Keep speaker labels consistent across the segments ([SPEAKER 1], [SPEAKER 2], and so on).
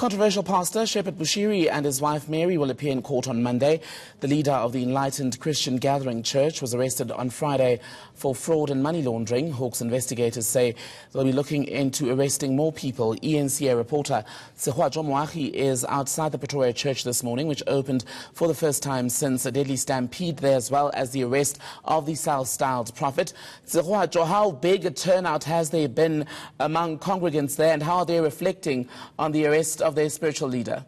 [SPEAKER 1] Controversial pastor Shepherd Bushiri and his wife Mary will appear in court on Monday. The leader of the Enlightened Christian Gathering Church was arrested on Friday for fraud and money laundering. Hawks investigators say they'll be looking into arresting more people. ENCA reporter Moahi is outside the Pretoria church this morning, which opened for the first time since a deadly stampede there, as well as the arrest of the South-styled prophet. How big a turnout has there been among congregants there, and how are they reflecting on the arrest of their spiritual leader?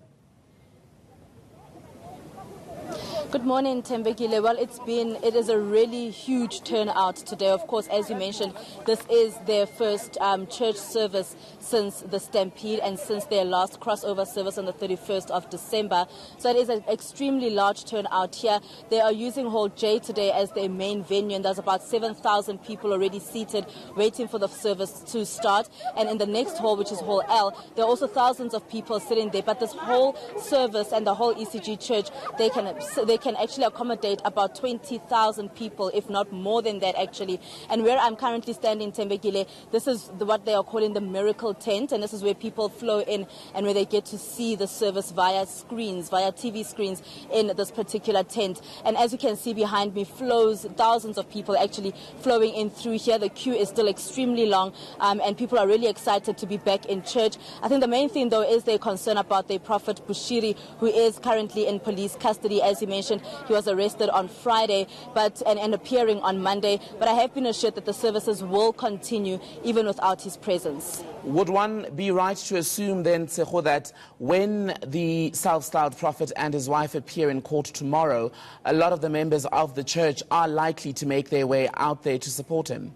[SPEAKER 2] Good morning, Tembekile. Well, it is a really huge turnout today. Of course, as you mentioned, this is their first church service since the stampede and since their last crossover service on the 31st of December. So it is an extremely large turnout here. They are using Hall J today as their main venue, and there's about 7,000 people already seated waiting for the service to start. And in the next hall, which is Hall L, there are also thousands of people sitting there. But this whole service and the whole ECG church, they can actually accommodate about 20,000 people, if not more than that, actually. And where I'm currently standing, Tembekile, this is what they are calling the miracle tent, and this is where people flow in and where they get to see the service via screens, via TV screens in this particular tent. And as you can see behind me, thousands of people actually flowing in through here. The queue is still extremely long, and people are really excited to be back in church. I think the main thing, though, is their concern about their prophet Bushiri, who is currently in police custody. As you mentioned, he was arrested on Friday and appearing on Monday. But I have been assured that the services will continue even without his presence.
[SPEAKER 1] Would one be right to assume then, Tseho, that when the South-styled prophet and his wife appear in court tomorrow, a lot of the members of the church are likely to make their way out there to support him?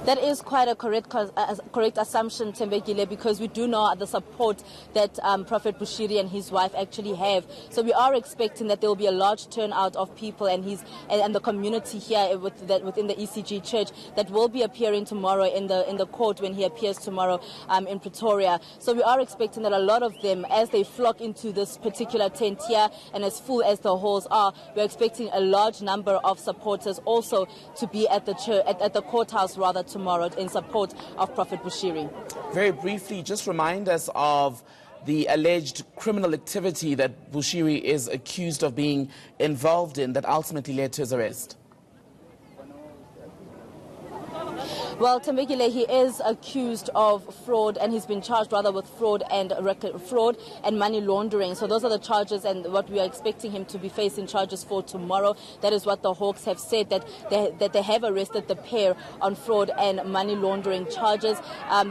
[SPEAKER 2] That is quite a correct assumption, Tembekile, because we do know the support that Prophet Bushiri and his wife actually have. So we are expecting that there will be a large turnout of people and the community here within the ECG church that will be appearing tomorrow in the court when he appears tomorrow in Pretoria. So we are expecting that a lot of them, as they flock into this particular tent here and as full as the halls are, we're expecting a large number of supporters also to be at the church, at the courthouse rather, tomorrow in support of Prophet Bushiri.
[SPEAKER 1] Very briefly, just remind us of the alleged criminal activity that Bushiri is accused of being involved in that ultimately led to his arrest.
[SPEAKER 2] Well, Tembekile, he is accused of fraud, and he's been charged rather with fraud and money laundering. So those are the charges, and what we are expecting him to be facing charges for tomorrow. That is what the Hawks have said, that they have arrested the pair on fraud and money laundering charges.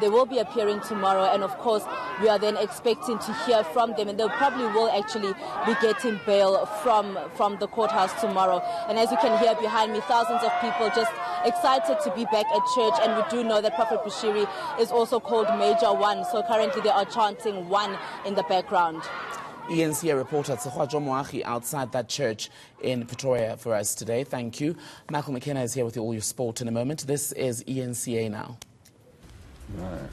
[SPEAKER 2] They will be appearing tomorrow, and of course we are then expecting to hear from them, and they probably will actually be getting bail from the courthouse tomorrow. And as you can hear behind me, thousands of people just excited to be back at church. And we do know that Prophet Bushiri is also called Major One. So currently they are chanting one in the background.
[SPEAKER 1] ENCA reporter Moahi outside that church in Pretoria for us today. Thank you. Michael McKenna is here with all your sport in a moment. This is ENCA Now.
[SPEAKER 3] Right.